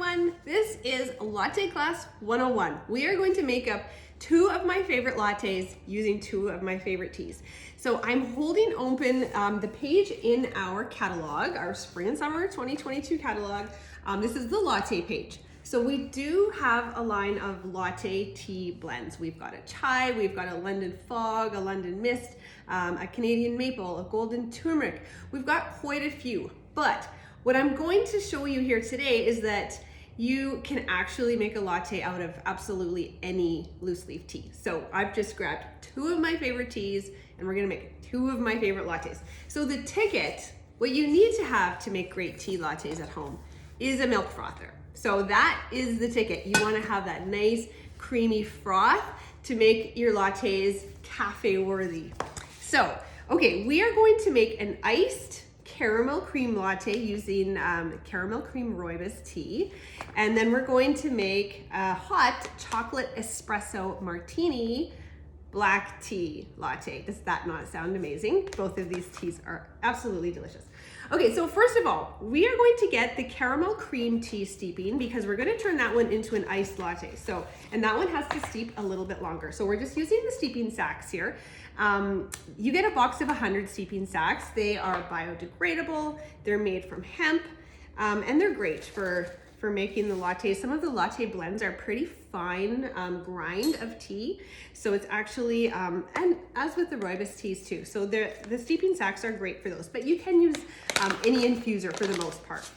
everyone. This is Latte Class 101. We are going to make up two of my favorite lattes using two of my favorite teas. So I'm holding open the page in our catalog, our Spring and Summer 2022 catalog. This is the latte page. So we do have a line of latte tea blends. We've got a chai, we've got a London fog, a London mist, a Canadian maple, a golden turmeric. We've got quite a few, but what I'm going to show you here today is that you can actually make a latte out of absolutely any loose leaf tea. So I've just grabbed two of my favorite teas and we're gonna make two of my favorite lattes. So the ticket, what you need to have to make great tea lattes at home is a milk frother. So that is the ticket. You wanna have that nice creamy froth to make your lattes cafe worthy. So, okay, we are going to make an iced caramel cream latte using caramel cream rooibos tea. And then we're going to make a hot chocolate espresso martini black tea latte. Does that not sound amazing? Both of these teas are absolutely delicious. Okay, so first of all, we are going to get the caramel cream tea steeping because we're gonna turn that one into an iced latte. So, and that one has to steep a little bit longer. So we're just using the steeping sacks here. You get a box of 100 steeping sacks. They are biodegradable, they're made from hemp, and they're great for making the lattes. Some of the latte blends are pretty fine grind of tea. So it's actually, and as with the rooibos teas too. So the steeping sacks are great for those, but you can use any infuser for the most part.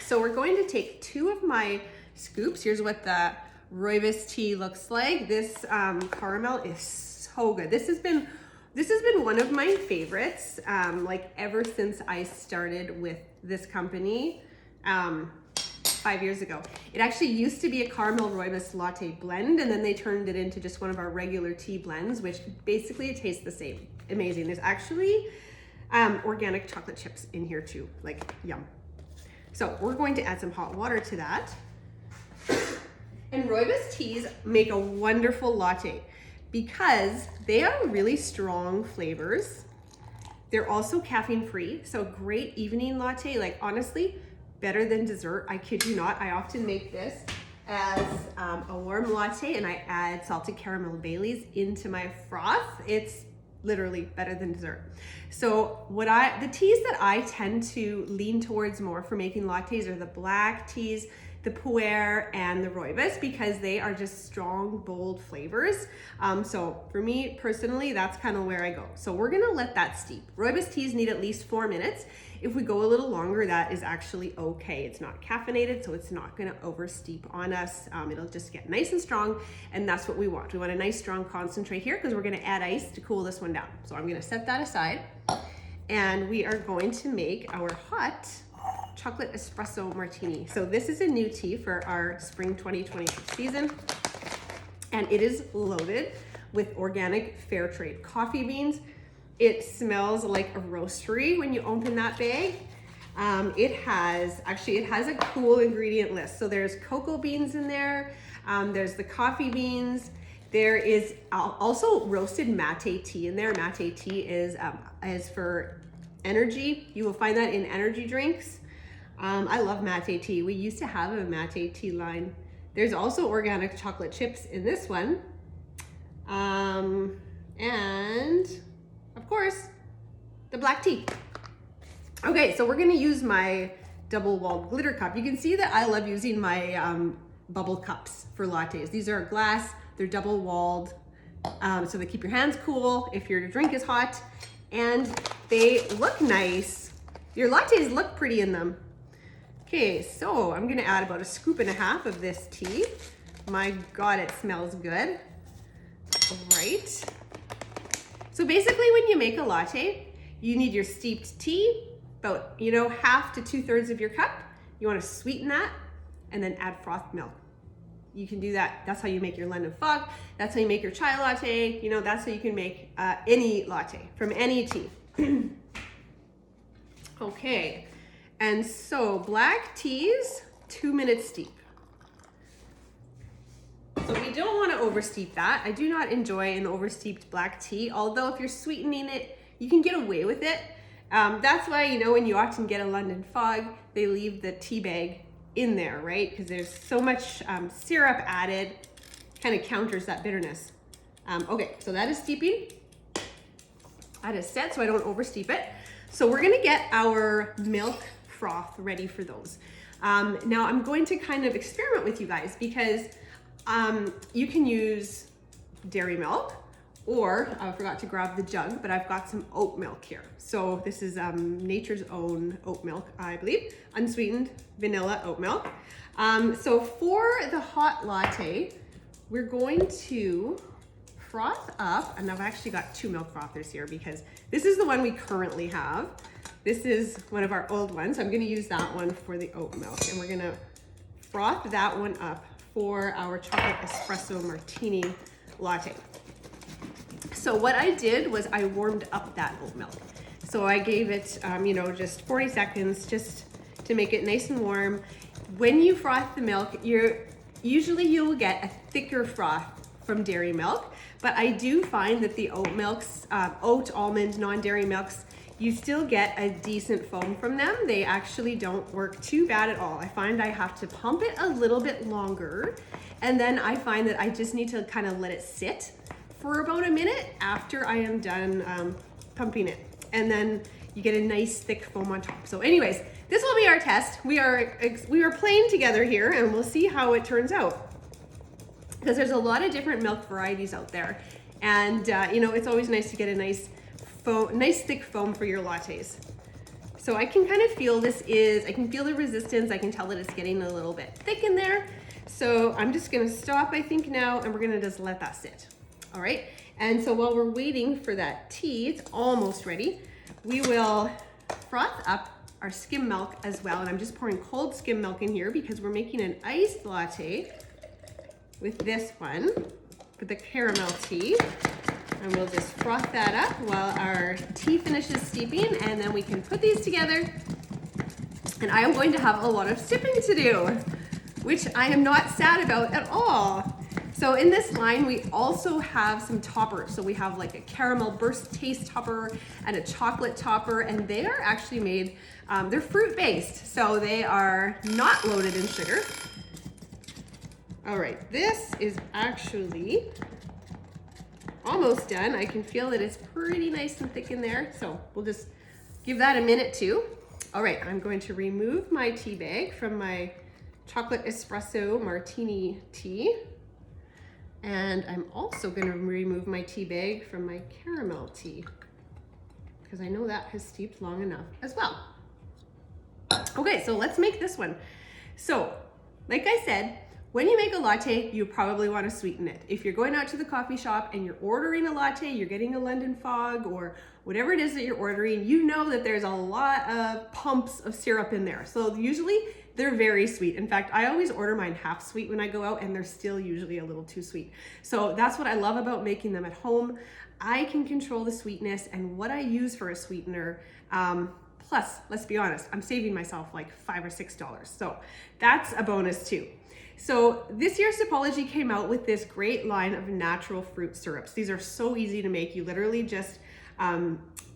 So we're going to take two of my scoops. Here's what the rooibos tea looks like. This caramel is so good. This has been one of my favorites, like ever since I started with this company 5 years ago. It actually used to be a caramel rooibos latte blend, and then they turned it into just one of our regular tea blends, which basically it tastes the same. Amazing. There's actually organic chocolate chips in here too, like yum. So we're going to add some hot water to that. And rooibos teas make a wonderful latte because they are really strong flavors. They're also caffeine free, so great evening latte. Like honestly, better than dessert. I kid you not. I often make this as a warm latte and I add salted caramel Baileys into my froth. It's literally better than dessert. So the teas that I tend to lean towards more for making lattes are the black teas, the pu'er, and the rooibos because they are just strong, bold flavors. So for me personally, that's kind of where I go. So we're gonna let that steep. Rooibos teas need at least 4 minutes. If we go a little longer, that is actually okay. It's not caffeinated, so it's not gonna oversteep on us. It'll just get nice and strong, and that's what we want. We want a nice strong concentrate here because we're gonna add ice to cool this one down. So I'm gonna set that aside, and we are going to make our hot chocolate espresso martini. So this is a new tea for our spring 2022 season, and it is loaded with organic fair trade coffee beans. It smells like a roastery when you open that bag. It has a cool ingredient list. So there's cocoa beans in there, there's the coffee beans, there is also roasted mate tea in there. Mate tea is for energy. You will find that in energy drinks. I love mate tea. We used to have a mate tea line. There's also organic chocolate chips in this one. And of course, the black tea. Okay, so we're gonna use my double-walled glitter cup. You can see that I love using my bubble cups for lattes. These are glass, they're double-walled, so they keep your hands cool if your drink is hot, and they look nice. Your lattes look pretty in them. Okay, so I'm gonna add about 1.5 scoops of this tea. My God, it smells good. All right. So basically when you make a latte, you need your steeped tea, about, half to 2/3 of your cup. You wanna sweeten that and then add frothed milk. You can do that. That's how you make your London fog. That's how you make your chai latte. That's how you can make any latte from any tea. Okay. And so black teas, 2 minutes steep. So we don't want to oversteep that. I do not enjoy an oversteeped black tea, although if you're sweetening it, you can get away with it. That's why, when you often get a London fog, they leave the tea bag in there, right? Because there's so much syrup added, kind of counters that bitterness. Okay, so that is steeping. That is set so I don't oversteep it. So we're gonna get our milk froth ready for those. Now I'm going to kind of experiment with you guys because you can use dairy milk, or I forgot to grab the jug, but I've got some oat milk here. So this is Nature's Own oat milk, I believe, unsweetened vanilla oat milk. So for the hot latte, we're going to froth up, and I've actually got 2 milk frothers here because this is the one we currently have. This is one of our old ones. So I'm gonna use that one for the oat milk, and we're gonna froth that one up for our chocolate espresso martini latte. So what I did was I warmed up that oat milk. So I gave it, you know, just 40 seconds just to make it nice and warm. When you froth the milk, usually you'll get a thicker froth from dairy milk, but I do find that the oat milks, oat, almond, non-dairy milks, you still get a decent foam from them. They actually don't work too bad at all. I find I have to pump it a little bit longer, and then I find that I just need to kind of let it sit for about a minute after I am done pumping it. And then you get a nice thick foam on top. So anyways, this will be our test. We are playing together here, and we'll see how it turns out. Because there's a lot of different milk varieties out there. And you know, it's always nice to get a nice thick foam for your lattes. So I can kind of feel I can feel the resistance. I can tell that it's getting a little bit thick in there. So I'm just gonna stop, I think now, and we're gonna just let that sit. All right, and so while we're waiting for that tea, it's almost ready, we will froth up our skim milk as well. And I'm just pouring cold skim milk in here because we're making an iced latte with this one, with the caramel tea. And we'll just froth that up while our tea finishes steeping, and then we can put these together. And I am going to have a lot of sipping to do, which I am not sad about at all. So in this line, we also have some toppers. So we have like a caramel burst taste topper and a chocolate topper, and they are actually made, they're fruit based. So they are not loaded in sugar. All right, this is actually almost done. I can feel that it's pretty nice and thick in there. So we'll just give that a minute too. All right, I'm going to remove my tea bag from my chocolate espresso martini tea. And I'm also gonna remove my tea bag from my caramel tea because I know that has steeped long enough as well. Okay, so let's make this one. So, like I said, when you make a latte, you probably want to sweeten it. If you're going out to the coffee shop and you're ordering a latte, you're getting a London Fog or whatever it is that you're ordering, you know that there's a lot of pumps of syrup in there. So usually they're very sweet. In fact, I always order mine half sweet when I go out, and they're still usually a little too sweet. So that's what I love about making them at home. I can control the sweetness and what I use for a sweetener. Plus, let's be honest, I'm saving myself like $5 or $6. So that's a bonus too. So this year Sipology came out with this great line of natural fruit syrups. These are so easy to make. You literally just,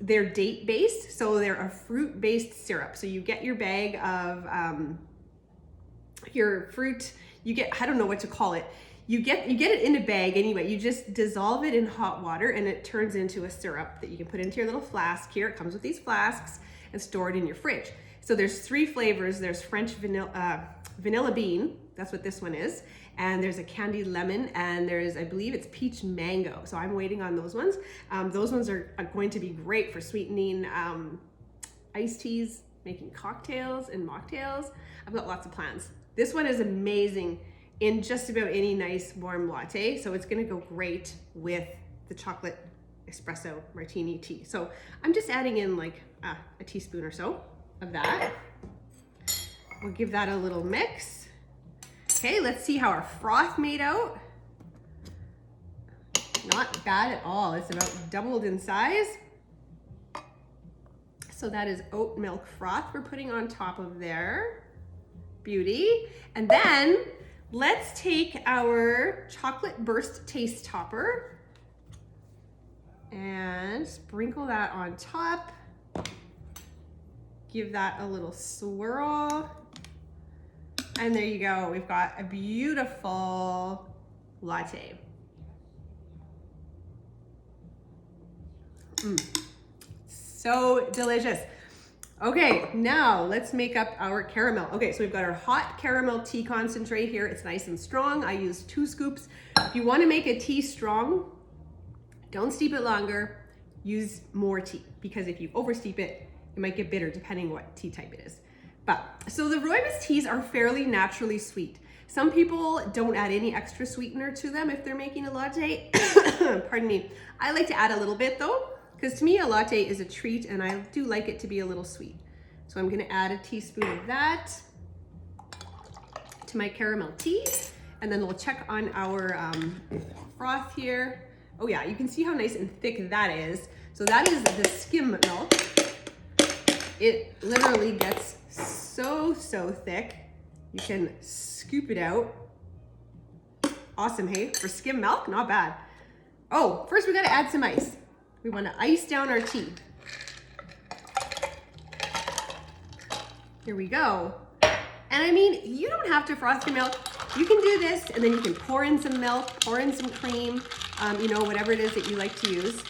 they're date based, so they're a fruit based syrup. So you get your bag of your fruit, you get, I don't know what to call it. You get it in a bag anyway. You just dissolve it in hot water and it turns into a syrup that you can put into your little flask here. It comes with these flasks and store it in your fridge. So there's 3 flavors. There's French vanilla bean, that's what this one is, and there's a candied lemon, and there's, I believe it's peach mango. So I'm waiting on those ones. Those ones are going to be great for sweetening iced teas, making cocktails and mocktails. I've got lots of plans. This one is amazing in just about any nice warm latte, so it's gonna go great with the chocolate espresso martini tea. So I'm just adding in like a teaspoon or so of that. We'll give that a little mix. Okay, let's see how our froth made out. Not bad at all. It's about doubled in size. So that is oat milk froth we're putting on top of there. Beauty. And then let's take our chocolate burst taste topper and sprinkle that on top. Give that a little swirl. And there you go. We've got a beautiful latte. So delicious. Okay, now let's make up our caramel. Okay, so we've got our hot caramel tea concentrate here. It's nice and strong. I used 2 scoops. If you want to make a tea strong, don't steep it longer. Use more tea, because if you oversteep it, it might get bitter depending what tea type it is. So the rooibos teas are fairly naturally sweet. Some people don't add any extra sweetener to them if they're making a latte. Pardon me. I like to add a little bit though, because to me a latte is a treat and I do like it to be a little sweet. So I'm gonna add a teaspoon of that to my caramel tea, and then we'll check on our froth here. Oh yeah, you can see how nice and thick that is. So that is the skim milk. It literally gets so thick. You can scoop it out. Awesome, hey? For skim milk, not bad. Oh, first we gotta add some ice. We wanna ice down our tea. Here we go. And I mean, you don't have to froth your milk. You can do this and then you can pour in some milk, pour in some cream, you know, whatever it is that you like to use.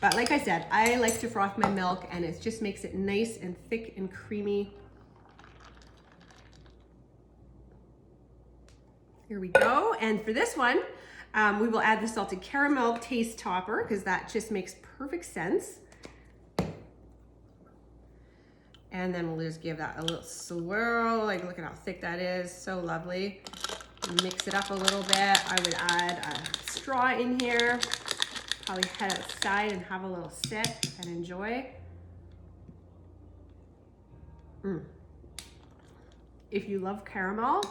But like I said, I like to froth my milk and it just makes it nice and thick and creamy. Here we go. And for this one, we will add the salted caramel taste topper because that just makes perfect sense. And then we'll just give that a little swirl. Like, look at how thick that is. So lovely. Mix it up a little bit. I would add a straw in here. Probably head outside and have a little sip and enjoy. If you love caramel,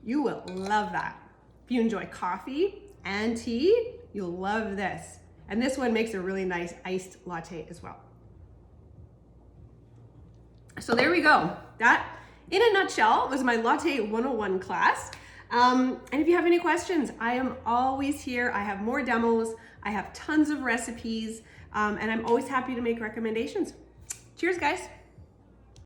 you will love that. If you enjoy coffee and tea, you'll love this. And this one makes a really nice iced latte as well. So there we go. That, in a nutshell, was my Latte 101 class. And if you have any questions, I am always here. I have more demos. I have tons of recipes, and I'm always happy to make recommendations. Cheers, guys.